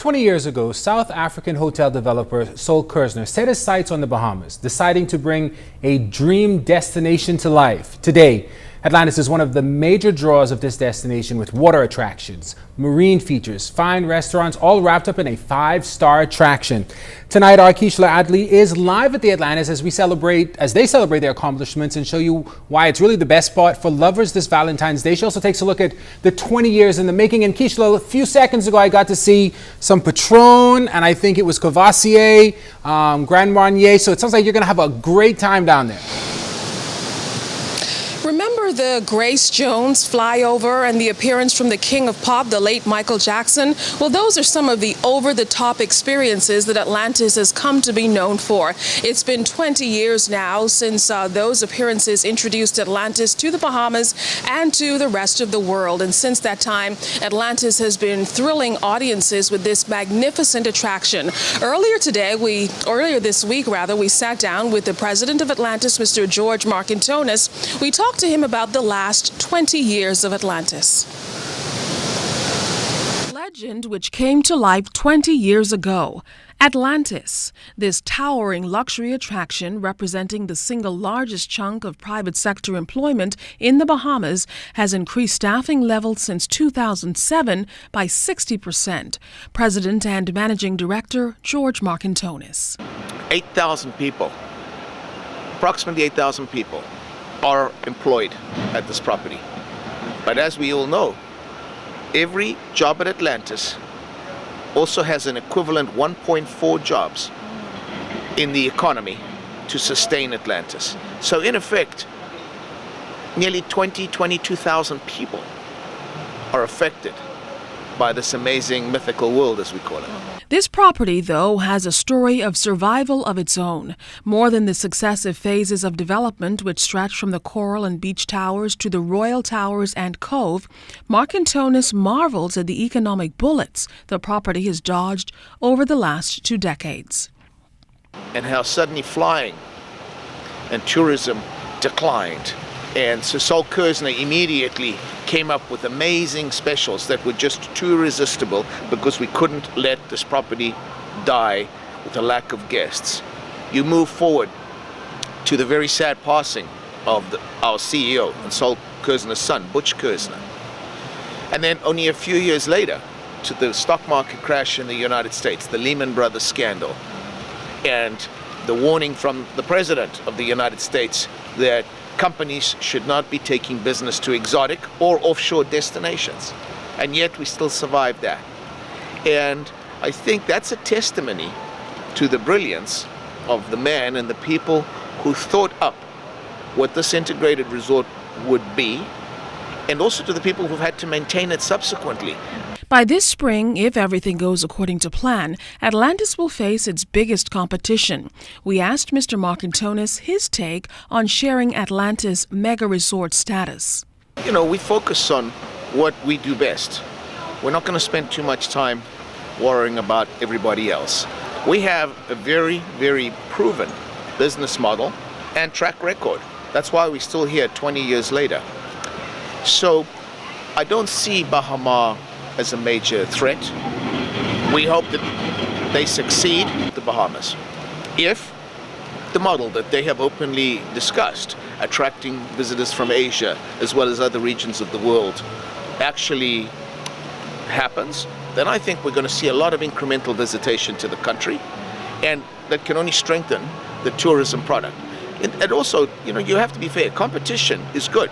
20 years ago, South African hotel developer Sol Kerzner set his sights on the Bahamas, deciding to bring a dream destination to life. Today, Atlantis is one of the major draws of this destination, with water attractions, marine features, fine restaurants, all wrapped up in a 5-star attraction. Tonight, our Keishla Adley is live at the Atlantis as they celebrate their accomplishments and show you why it's really the best spot for lovers this Valentine's Day. She also takes a look at the 20 years in the making. And Keishla, a few seconds ago, I got to see some Patron, and I think it was Courvoisier, Grand Marnier. So it sounds like you're going to have a great time down there. Remember the Grace Jones flyover and the appearance from the king of pop, the late Michael Jackson? Well, those are some of the over-the-top experiences that Atlantis has come to be known for. It's been 20 years now since those appearances introduced Atlantis to the Bahamas and to the rest of the world. And since that time, Atlantis has been thrilling audiences with this magnificent attraction. Earlier this week, we sat down with the president of Atlantis, Mr. George Markintonis. We talked to him about the last 20 years of Atlantis. Legend which came to life 20 years ago. Atlantis, this towering luxury attraction representing the single largest chunk of private sector employment in the Bahamas, has increased staffing levels since 2007 by 60%. President and Managing Director George Markintonis. 8,000 people, approximately 8,000 people, are employed at this property. But as we all know, every job at Atlantis also has an equivalent 1.4 jobs in the economy to sustain Atlantis. So in effect, nearly 22,000 people are affected by this amazing mythical world, as we call it. This property, though, has a story of survival of its own. More than the successive phases of development which stretch from the Coral and Beach Towers to the Royal Towers and Cove, Markintonis marvels at the economic bullets the property has dodged over the last 2 decades. And how suddenly flying and tourism declined. And so Sol Kerzner immediately came up with amazing specials that were just too irresistible, because we couldn't let this property die with a lack of guests. You move forward to the very sad passing of our CEO and Sol Kerzner's son, Butch Kerzner. And then only a few years later, to the stock market crash in the United States, the Lehman Brothers scandal, and the warning from the President of the United States that companies should not be taking business to exotic or offshore destinations. And yet we still survived that. And I think that's a testimony to the brilliance of the man and the people who thought up what this integrated resort would be, and also to the people who've had to maintain it subsequently. By this spring, if everything goes according to plan, Atlantis will face its biggest competition. We asked Mr. Markintonis his take on sharing Atlantis' mega resort status. You know, we focus on what we do best. We're not going to spend too much time worrying about everybody else. We have a very, very proven business model and track record. That's why we're still here 20 years later. So I don't see Bahama as a major threat. We hope that they succeed, the Bahamas, if the model that they have openly discussed, attracting visitors from Asia as well as other regions of the world, actually happens. Then I think we're going to see a lot of incremental visitation to the country, and that can only strengthen the tourism product. And also, you know, you have to be fair. Competition is good.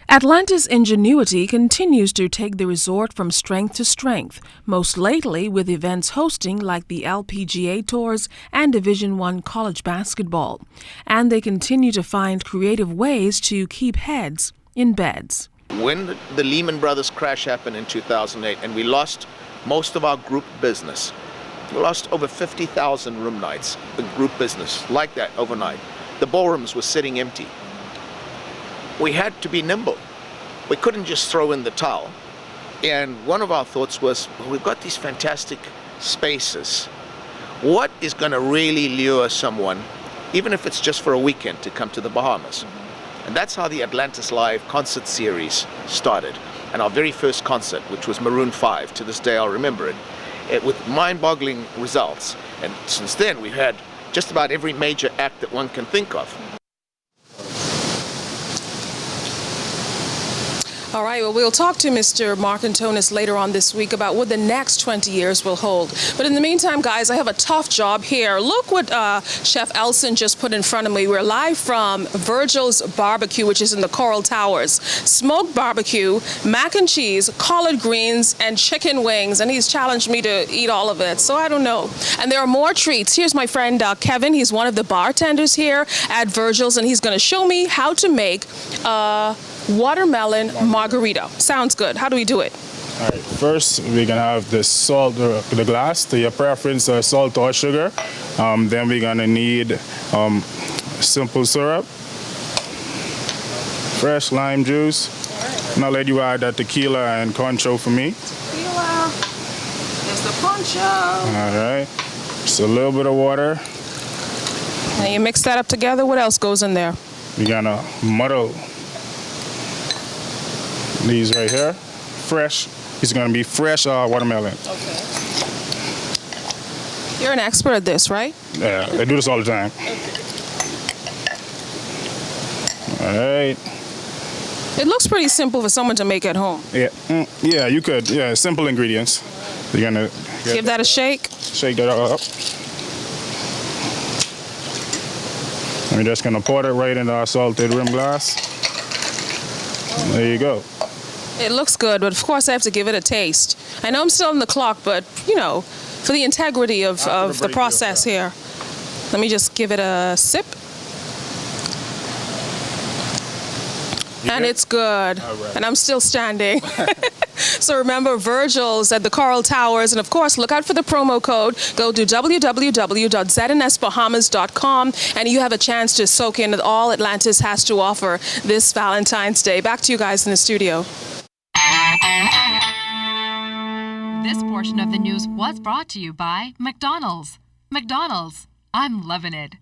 Atlantis' ingenuity continues to take the resort from strength to strength, most lately with events hosting like the LPGA Tours and Division I college basketball. And they continue to find creative ways to keep heads in beds. When the Lehman Brothers crash happened in 2008 and we lost most of our group business, we lost over 50,000 room nights in group business like that overnight. The ballrooms were sitting empty. We had to be nimble. We couldn't just throw in the towel. And one of our thoughts was, well, we've got these fantastic spaces. What is going to really lure someone, even if it's just for a weekend, to come to the Bahamas? And that's how the Atlantis Live concert series started. And our very first concert, which was Maroon 5, to this day I'll remember it. with mind-boggling results. And since then, we've had just about every major act that one can think of. All right, well, we'll talk to Mr. Marcantonis later on this week about what the next 20 years will hold. But in the meantime, guys, I have a tough job here. Look what Chef Elson just put in front of me. We're live from Virgils Barbecue, which is in the Coral Towers. Smoked barbecue, mac and cheese, collard greens, and chicken wings. And he's challenged me to eat all of it, so I don't know. And there are more treats. Here's my friend Kevin. He's one of the bartenders here at Virgils, and he's going to show me how to make watermelon margarita. Sounds good. How do we do it? All right, first we're gonna have the salt, the glass to your preference, salt or sugar. Then we're gonna need simple syrup, fresh lime juice. And I'll let you add that tequila and concho for me. Tequila. There's the poncho. All right, just a little bit of water. And you mix that up together. What else goes in there? We're gonna muddle these right here. Fresh. It's gonna be fresh watermelon. Okay. You're an expert at this, right? Yeah, I do this all the time. All right. It looks pretty simple for someone to make at home. Yeah, yeah, you could. Yeah, simple ingredients. You're gonna Give that a shake. shake that up. And we're just gonna pour it right into our salted rim glass. There you go. It looks good, but of course I have to give it a taste. I know I'm still on the clock, but, you know, for the integrity of the process here, let me just give it a sip. And it's good. Right. And I'm still standing. So remember, Virgils at the Coral Towers. And of course, look out for the promo code. Go to www.znsbahamas.com and you have a chance to soak in all Atlantis has to offer this Valentine's Day. Back to you guys in the studio. This portion of the news was brought to you by McDonald's. McDonald's, I'm loving it.